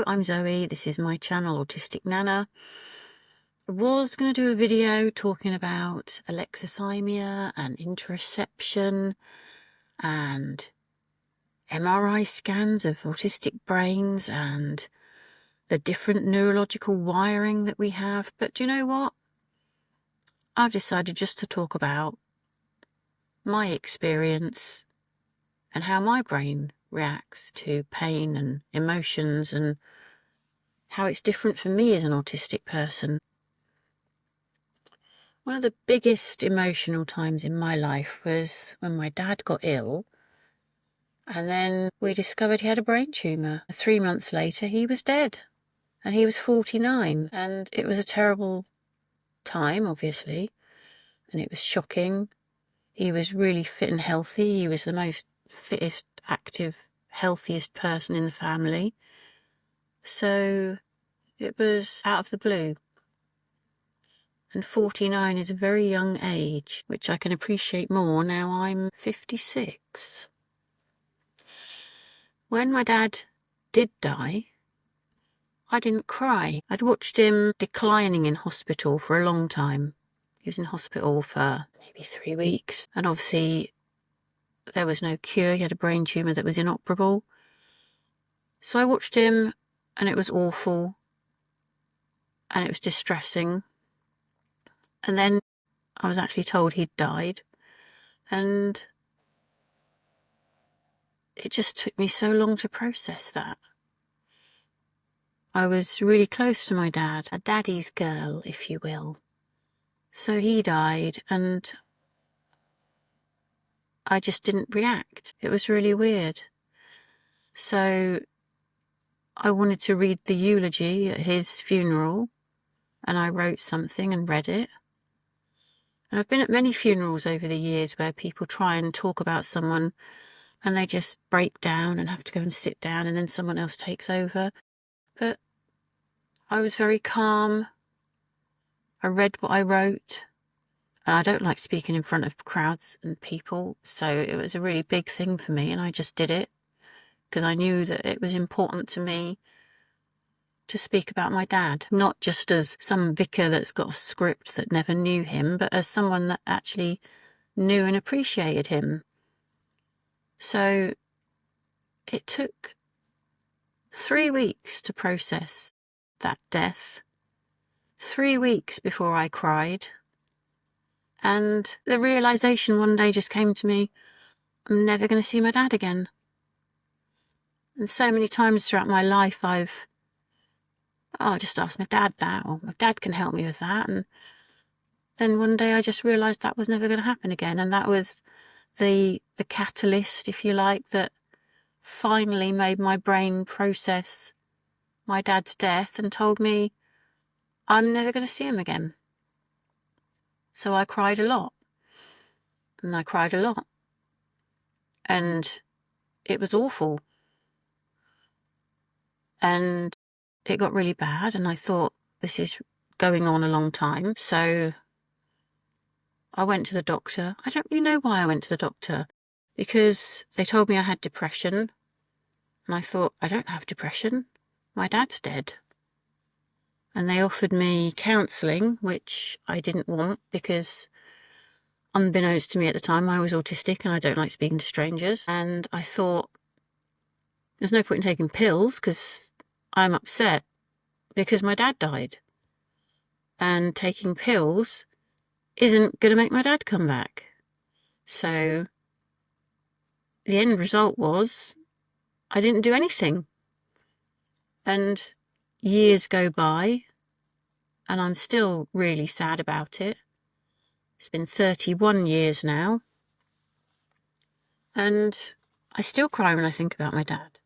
Hello, I'm Zoe. This is my channel, Autistic Nana. I was going to do a video talking about alexithymia and interoception and MRI scans of autistic brains and the different neurological wiring that we have. But do you know what? I've decided just to talk about my experience and how my brain reacts to pain and emotions and how it's different for me as an autistic person. One of the biggest emotional times in my life was when my dad got ill, and then we discovered he had a brain tumour. 3 months later, he was dead, and he was 49, and it was a terrible time, obviously, and it was shocking. He was really fit and healthy. He was the most fittest, active, healthiest person in the family. So it was out of the blue. And 49 is a very young age, which I can appreciate more now I'm 56. When my dad did die, I didn't cry. I'd watched him declining in hospital for a long time. He was in hospital for maybe 3 weeks, and obviously there was no cure. He had a brain tumour that was inoperable. So I watched him, and it was awful, and it was distressing. And then I was actually told he'd died, and it just took me so long to process that. I was really close to my dad, a daddy's girl, if you will. So he died, and I just didn't react. It was really weird. So I wanted to read the eulogy at his funeral, and I wrote something and read it. And I've been at many funerals over the years where people try and talk about someone and they just break down and have to go and sit down, and then someone else takes over. But I was very calm. I read what I wrote. And I don't like speaking in front of crowds and people, so it was a really big thing for me, and I just did it because I knew that it was important to me to speak about my dad, not just as some vicar that's got a script that never knew him, but as someone that actually knew and appreciated him. So it took 3 weeks to process that death, 3 weeks before I cried. And the realisation one day just came to me, I'm never going to see my dad again. And so many times throughout my life I've just asked my dad that, or my dad can help me with that. And then one day I just realised that was never going to happen again. And that was the catalyst, if you like, that finally made my brain process my dad's death and told me I'm never going to see him again. So I cried a lot. And I cried a lot. And it was awful. And it got really bad, and I thought, this is going on a long time. So I went to the doctor. I don't really know why I went to the doctor, because they told me I had depression. And I thought, I don't have depression. My dad's dead. And they offered me counselling, which I didn't want because, unbeknownst to me at the time, I was autistic and I don't like speaking to strangers. And I thought, there's no point in taking pills because I'm upset because my dad died. And taking pills isn't going to make my dad come back. So the end result was I didn't do anything. And years go by, and I'm still really sad about it. It's been 31 years now, and I still cry when I think about my dad.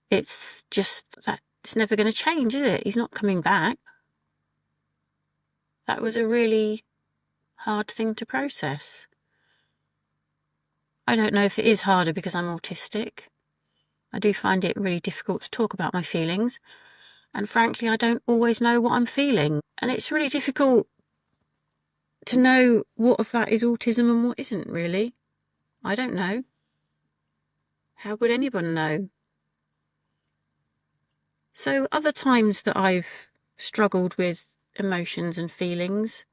It's just that it's never going to change, is it? He's not coming back. That was a really hard thing to process. I don't know if it is harder because I'm autistic. I do find it really difficult to talk about my feelings. And frankly, I don't always know what I'm feeling. And it's really difficult to know what of that is autism and what isn't, really. I don't know. How would anyone know? So other times that I've struggled with emotions and feelings,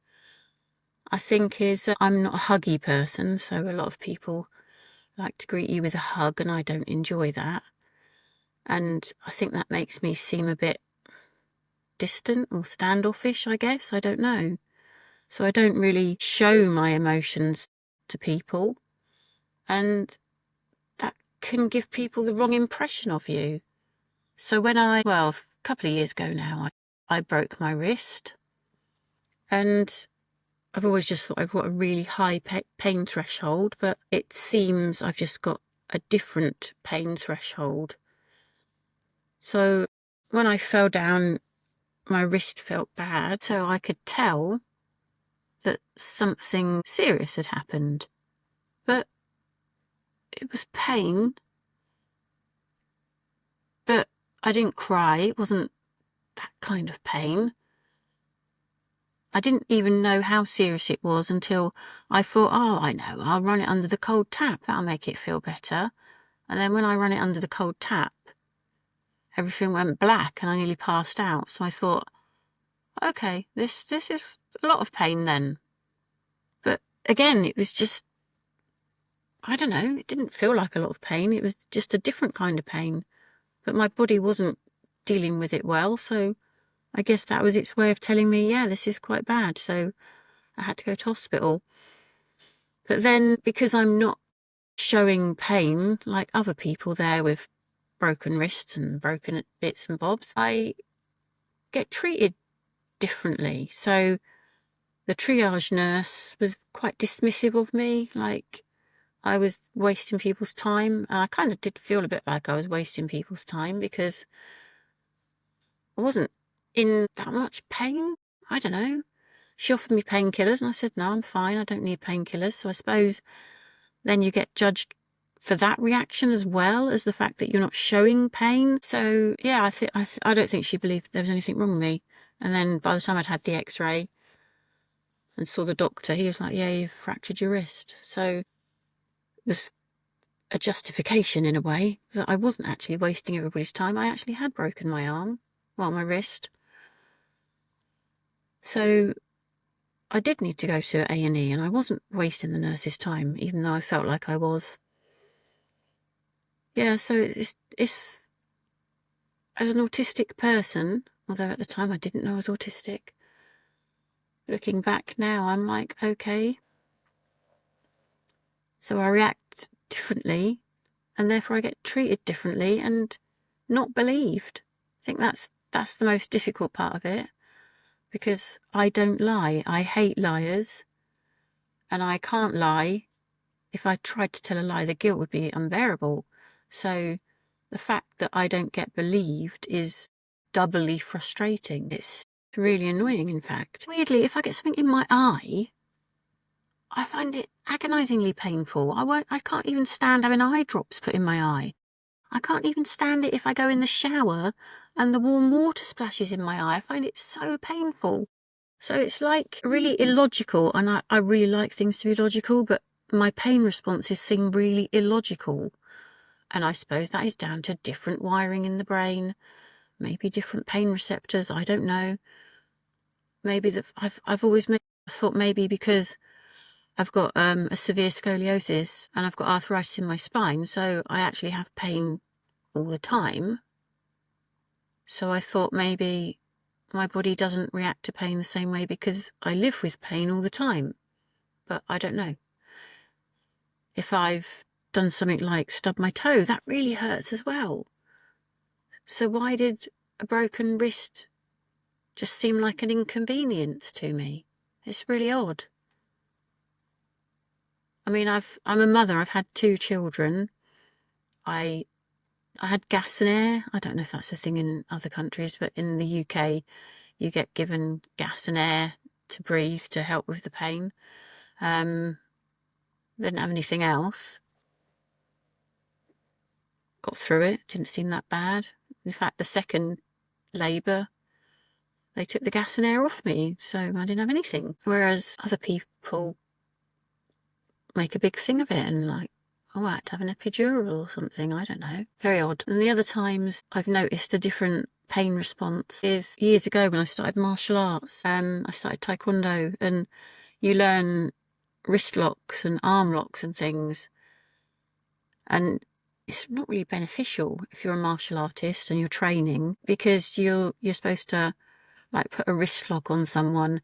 I think is I'm not a huggy person, so a lot of people like to greet you with a hug, and I don't enjoy that. And I think that makes me seem a bit distant or standoffish, I guess. I don't know. So I don't really show my emotions to people, and that can give people the wrong impression of you. So when well, a couple of years ago now, I broke my wrist, and I've always just thought I've got a really high pain threshold, but it seems I've just got a different pain threshold. So when I fell down, my wrist felt bad, so I could tell that something serious had happened. But it was pain, but I didn't cry. It wasn't that kind of pain. I didn't even know how serious it was until I thought, oh, I know, I'll run it under the cold tap. That'll make it feel better. And then when I ran it under the cold tap, everything went black and I nearly passed out. So I thought, okay, this is a lot of pain then. But again, it was just, I don't know, it didn't feel like a lot of pain. It was just a different kind of pain. But my body wasn't dealing with it well. So I guess that was its way of telling me, yeah, this is quite bad. So I had to go to hospital. But then because I'm not showing pain like other people there with broken wrists and broken bits and bobs, I get treated differently. So the triage nurse was quite dismissive of me, like I was wasting people's time. And I kind of did feel a bit like I was wasting people's time because I wasn't in that much pain. I don't know. She offered me painkillers and I said, no, I'm fine. I don't need painkillers. So I suppose then you get judged for that reaction as well as the fact that you're not showing pain. So yeah, I don't think she believed there was anything wrong with me. And then by the time I'd had the x-ray and saw the doctor, he was like, yeah, you've fractured your wrist. So it was a justification in a way that I wasn't actually wasting everybody's time. I actually had broken my arm, well, my wrist. So I did need to go to A&E, and I wasn't wasting the nurse's time, even though I felt like I was. Yeah, so it's as an autistic person, although at the time I didn't know I was autistic, looking back now, I'm like, okay, so I react differently, and therefore I get treated differently and not believed. I think that's the most difficult part of it, because I don't lie. I hate liars, and I can't lie. If I tried to tell a lie, the guilt would be unbearable. So the fact that I don't get believed is doubly frustrating. It's really annoying, in fact. Weirdly, if I get something in my eye, I find it agonisingly painful. I can't even stand having eye drops put in my eye. I can't even stand it if I go in the shower and the warm water splashes in my eye. I find it so painful. So it's like really illogical, and I really like things to be logical, but my pain responses seem really illogical. And I suppose that is down to different wiring in the brain, maybe different pain receptors, I don't know. Maybe I've always thought maybe because I've got a severe scoliosis and I've got arthritis in my spine, so I actually have pain all the time. So I thought maybe my body doesn't react to pain the same way because I live with pain all the time. But I don't know. If I've done something like stub my toe, that really hurts as well. So why did a broken wrist just seem like an inconvenience to me? It's really odd. I mean, I'm a mother. I've had 2 children. I had gas and air. I don't know if that's a thing in other countries, but in the UK, you get given gas and air to breathe to help with the pain. Didn't have anything else. Got through it. Didn't seem that bad. In fact, the second labour, they took the gas and air off me, so I didn't have anything. Whereas other people make a big thing of it and like, I had to have an epidural or something, I don't know. Very odd. And the other times I've noticed a different pain response is years ago when I started martial arts. I started Taekwondo, and you learn wrist locks and arm locks and things. And it's not really beneficial if you're a martial artist and you're training, because you're supposed to like put a wrist lock on someone,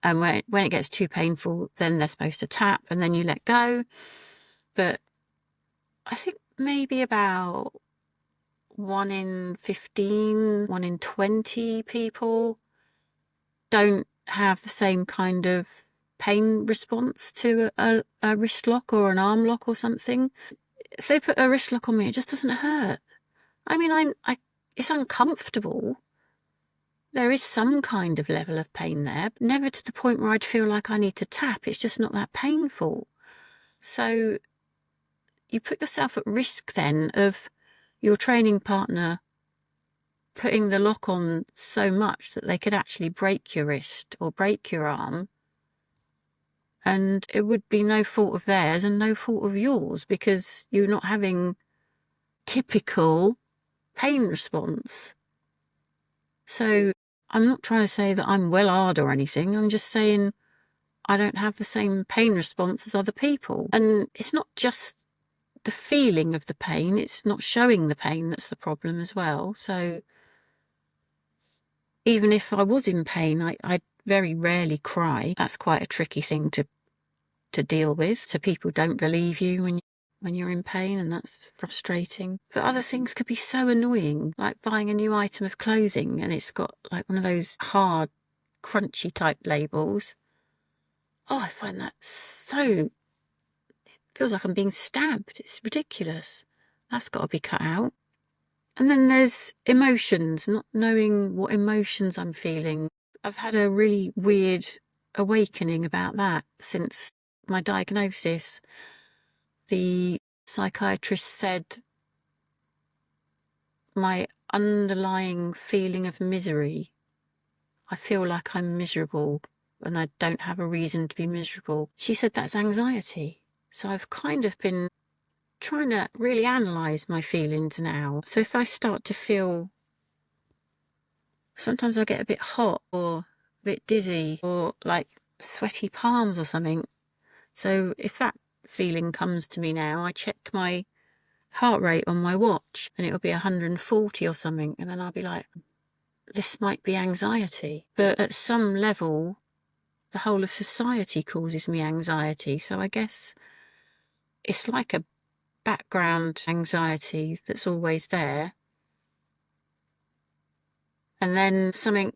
and when it gets too painful, then they're supposed to tap and then you let go. But I think maybe about 1 in 15, 1 in 20 people don't have the same kind of pain response to a wrist lock or an arm lock or something. If they put a wrist lock on me, it just doesn't hurt. I mean, it's uncomfortable. There is some kind of level of pain there, but never to the point where I'd feel like I need to tap. It's just not that painful. So you put yourself at risk then of your training partner putting the lock on so much that they could actually break your wrist or break your arm. And it would be no fault of theirs and no fault of yours, because you're not having typical pain response. So I'm not trying to say that I'm well hard or anything. I'm just saying I don't have the same pain response as other people. And it's not just the feeling of the pain, it's not showing the pain that's the problem as well. So even if I was in pain, I very rarely cry. That's quite a tricky thing to deal with. So people don't believe you when you're in pain, and that's frustrating. But other things could be so annoying, like buying a new item of clothing and it's got like one of those hard, crunchy type labels. Oh, I find that so... it feels like I'm being stabbed. It's ridiculous. That's got to be cut out. And then there's emotions, not knowing what emotions I'm feeling. I've had a really weird awakening about that since my diagnosis. The psychiatrist said my underlying feeling of misery, I feel like I'm miserable and I don't have a reason to be miserable. She said that's anxiety. So I've kind of been trying to really analyse my feelings now. So if I start to feel... sometimes I get a bit hot or a bit dizzy or like sweaty palms or something. So if that feeling comes to me now, I check my heart rate on my watch and it'll be 140 or something. And then I'll be like, this might be anxiety. But at some level, the whole of society causes me anxiety. So I guess it's like a background anxiety that's always there. And then something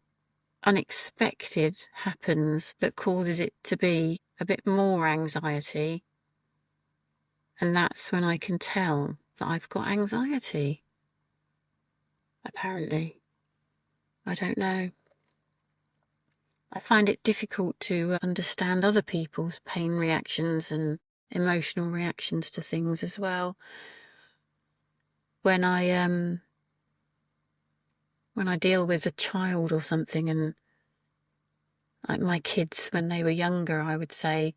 unexpected happens that causes it to be a bit more anxiety. And that's when I can tell that I've got anxiety. Apparently. I don't know. I find it difficult to understand other people's pain reactions and emotional reactions to things as well. When I deal with a child or something, and like my kids when they were younger, I would say,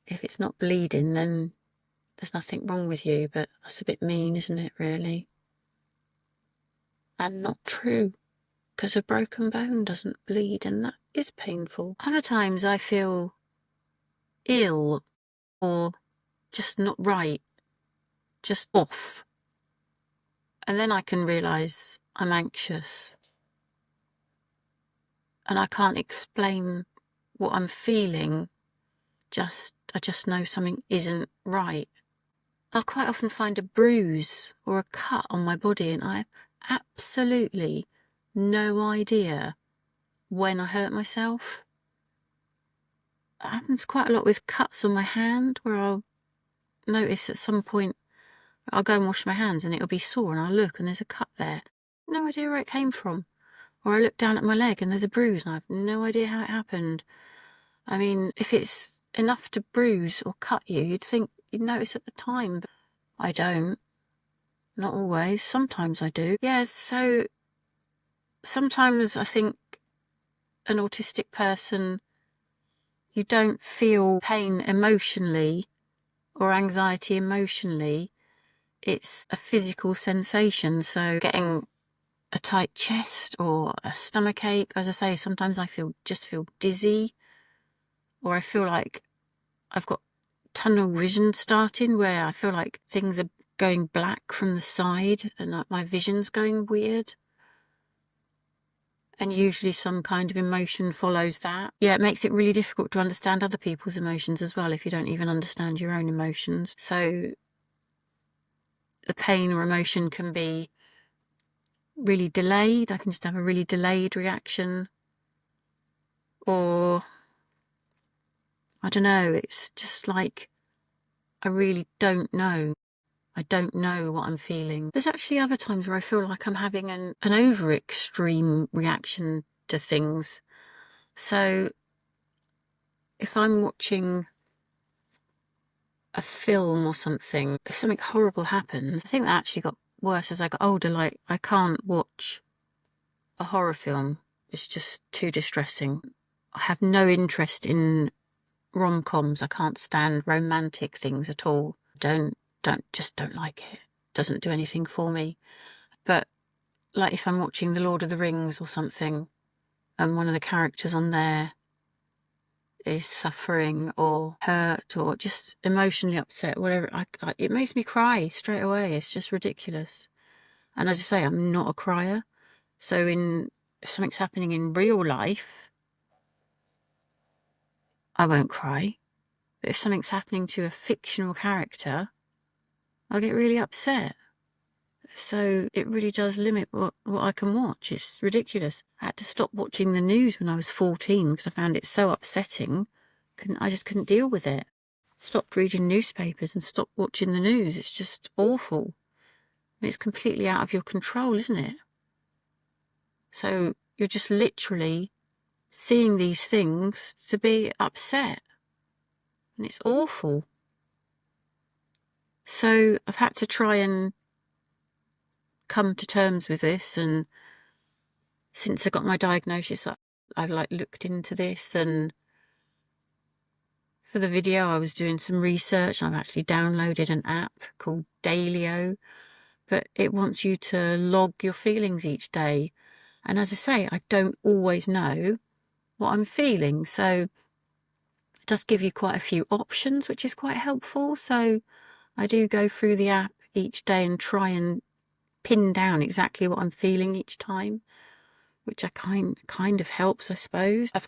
if it's not bleeding, then there's nothing wrong with you. But that's a bit mean, isn't it, really? And not true, because a broken bone doesn't bleed, and that is painful. Other times I feel ill or just not right, just off. And then I can realise I'm anxious. And I can't explain what I'm feeling. I just know something isn't right. I'll quite often find a bruise or a cut on my body and I have absolutely no idea when I hurt myself. It happens quite a lot with cuts on my hand, where I'll notice at some point I'll go and wash my hands and it'll be sore and I'll look and there's a cut there. No idea where it came from. Or I look down at my leg and there's a bruise and I have no idea how it happened. I mean, if it's enough to bruise or cut you, you'd think you'd notice at the time, but I don't. Not always. Sometimes I do. Yeah, so sometimes I think an autistic person, you don't feel pain emotionally or anxiety emotionally, it's a physical sensation. So getting a tight chest or a stomach ache, as I say, sometimes I just feel dizzy, or I feel like I've got tunnel vision starting, where I feel like things are going black from the side and my vision's going weird. And usually some kind of emotion follows that. Yeah, it makes it really difficult to understand other people's emotions as well if you don't even understand your own emotions. So the pain or emotion can be really delayed. I can just have a really delayed reaction. Or, I don't know, it's just like I really don't know. I don't know what I'm feeling. There's actually other times where I feel like I'm having an over extreme reaction to things. So if I'm watching a film or something, if something horrible happens, I think that actually got worse as I got older. Like, I can't watch a horror film. It's just too distressing. I have no interest in rom-coms. I can't stand romantic things at all. Just don't like it. Doesn't do anything for me. But like if I'm watching The Lord of the Rings or something, and one of the characters on there is suffering or hurt or just emotionally upset, whatever, it makes me cry straight away. It's just ridiculous. And as I say, I'm not a crier. So if something's happening in real life, I won't cry. But if something's happening to a fictional character, I'll get really upset. So it really does limit what I can watch. It's ridiculous. I had to stop watching the news when I was 14 because I found it so upsetting. I just couldn't deal with it. Stopped reading newspapers and stopped watching the news. It's just awful. It's completely out of your control, isn't it? So you're just literally seeing these things to be upset. And it's awful. So I've had to try and come to terms with this, and since I got my diagnosis, I've looked into this, and for the video I was doing some research, and I've actually downloaded an app called Dailyo, but it wants you to log your feelings each day. And as I say, I don't always know what I'm feeling, so it does give you quite a few options, which is quite helpful. So I do go through the app each day and try and pin down exactly what I'm feeling each time, which I kind of helps, I suppose. I've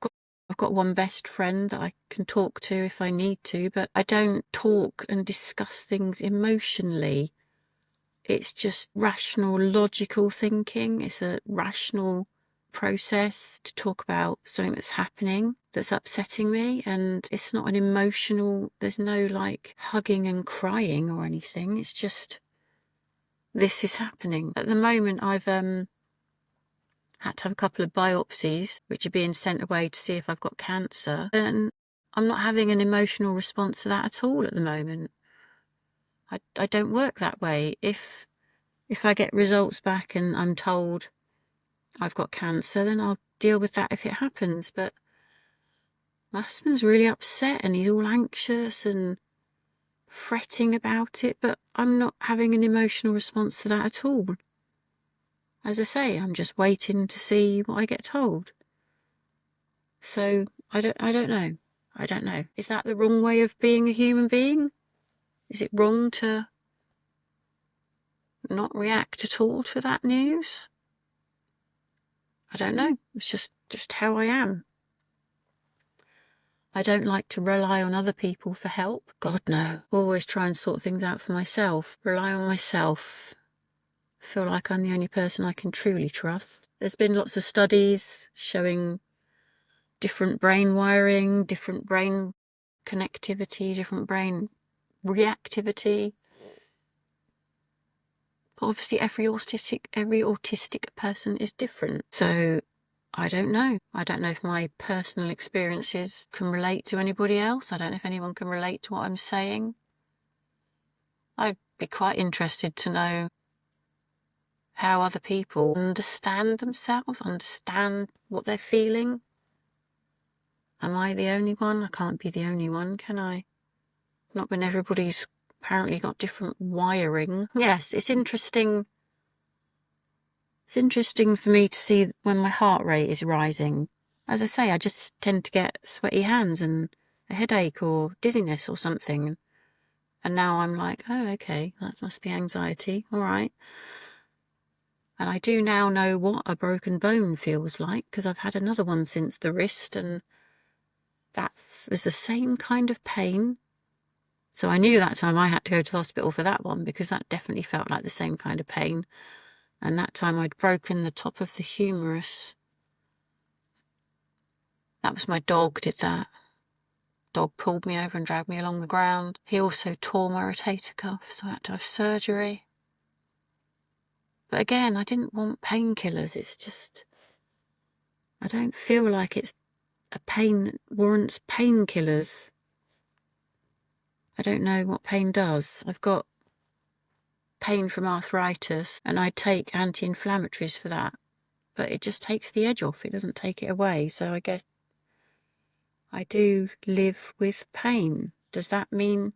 got one best friend that I can talk to if I need to, but I don't talk and discuss things emotionally. It's just rational, logical thinking. It's a rational process to talk about something that's happening, that's upsetting me, and it's not an emotional, there's no like hugging and crying or anything. It's just, this is happening. At the moment, I've had to have a couple of biopsies, which are being sent away to see if I've got cancer, and I'm not having an emotional response to that at all at the moment. I don't work that way. If I get results back and I'm told I've got cancer, then I'll deal with that if it happens. But my husband's really upset and he's all anxious and fretting about it, but I'm not having an emotional response to that at all. As I say, I'm just waiting to see what I get told. So I don't know. I don't know. Is that the wrong way of being a human being? Is it wrong to not react at all to that news? I don't know. It's just how I am. I don't like to rely on other people for help. God, no. Always try and sort things out for myself. Rely on myself. Feel like I'm the only person I can truly trust. There's been lots of studies showing different brain wiring, different brain connectivity, different brain reactivity. But obviously every autistic person is different. So I don't know. I don't know if my personal experiences can relate to anybody else. I don't know if anyone can relate to what I'm saying. I'd be quite interested to know how other people understand themselves, understand what they're feeling. Am I the only one? I can't be the only one, can I? not when everybody's apparently got different wiring. Yes, it's interesting. It's interesting for me to see when my heart rate is rising. As I say, I just tend to get sweaty hands and a headache or dizziness or something. And now I'm like, oh, okay, that must be anxiety. All right. And I do now know what a broken bone feels like, because I've had another one since the wrist, and that was the same kind of pain. So I knew that time I had to go to the hospital for that one, because that definitely felt like the same kind of pain. And that time I'd broken the top of the humerus. That was my dog did that. Dog pulled me over and dragged me along the ground. He also tore my rotator cuff, so I had to have surgery. But again, I didn't want painkillers. It's just, I don't feel like it's a pain that warrants painkillers. I don't know what pain does. I've got pain from arthritis, and I take anti-inflammatories for that. But it just takes the edge off. It doesn't take it away. So I guess I do live with pain. Does that mean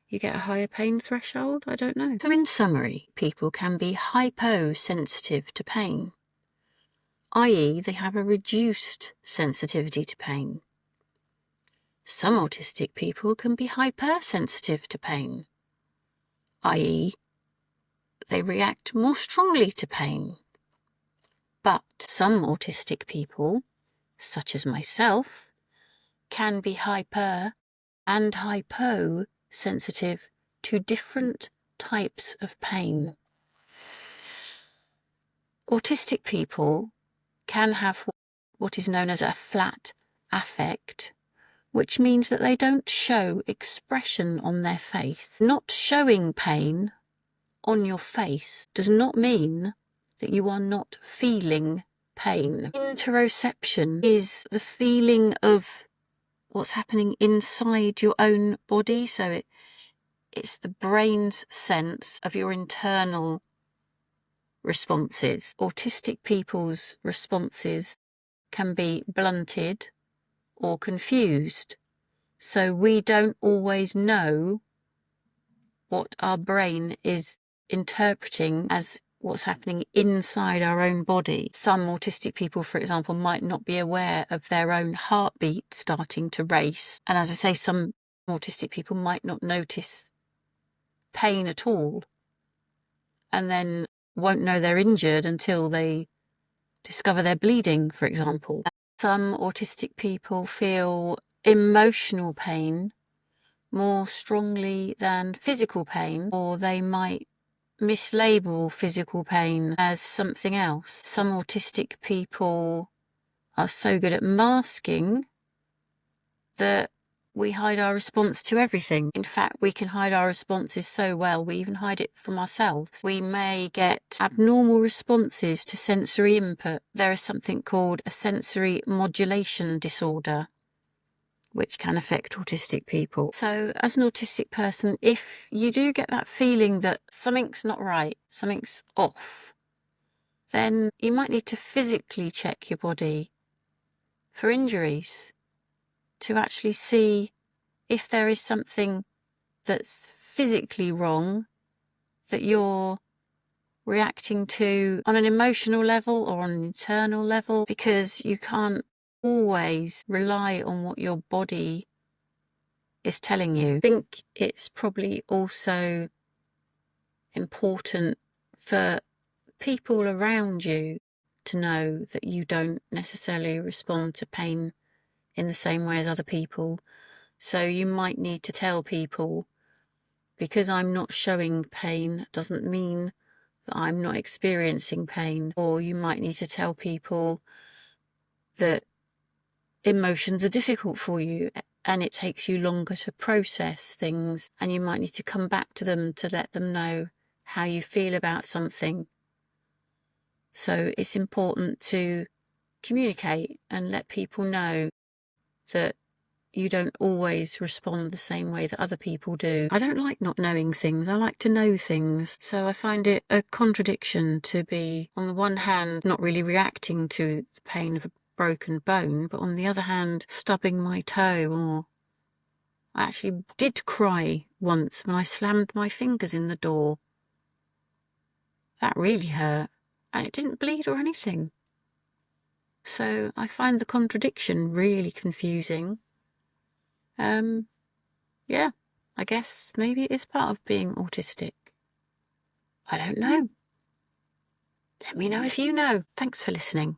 you get a higher pain threshold? I don't know. So in summary, people can be hyposensitive to pain, i.e. they have a reduced sensitivity to pain. Some autistic people can be hypersensitive to pain, i.e. they react more strongly to pain. But some autistic people, such as myself, can be hyper and hyposensitive to different types of pain. Autistic people can have what is known as a flat affect, which means that they don't show expression on their face. Not showing pain on your face does not mean that you are not feeling pain. Interoception is the feeling of what's happening inside your own body, so it's the brain's sense of your internal responses. Autistic people's responses can be blunted or confused, so we don't always know what our brain is interpreting as what's happening inside our own body. Some autistic people, for example, might not be aware of their own heartbeat starting to race. And as I say, some autistic people might not notice pain at all, and then won't know they're injured until they discover they're bleeding, for example. Some autistic people feel emotional pain more strongly than physical pain, or they might mislabel physical pain as something else. Some autistic people are so good at masking that we hide our response to everything. In fact, we can hide our responses so well, we even hide it from ourselves. We may get abnormal responses to sensory input. There is something called a sensory modulation disorder, which can affect autistic people. So as an autistic person, if you do get that feeling that something's not right, something's off, then you might need to physically check your body for injuries to actually see if there is something that's physically wrong that you're reacting to on an emotional level or on an internal level, because you can't always rely on what your body is telling you. I think it's probably also important for people around you to know that you don't necessarily respond to pain in the same way as other people. So you might need to tell people, because I'm not showing pain doesn't mean that I'm not experiencing pain. Or you might need to tell people that emotions are difficult for you and it takes you longer to process things, and you might need to come back to them to let them know how you feel about something. So it's important to communicate and let people know that you don't always respond the same way that other people do. I don't like not knowing things. I like to know things. So I find it a contradiction to be, on the one hand, not really reacting to the pain of a broken bone, but on the other hand, stubbing my toe or I actually did cry once when I slammed my fingers in the door. That really hurt, and it didn't bleed or anything. So I find the contradiction really confusing. Yeah, I guess maybe it is part of being autistic. I don't know. Let me know if you know. Thanks for listening.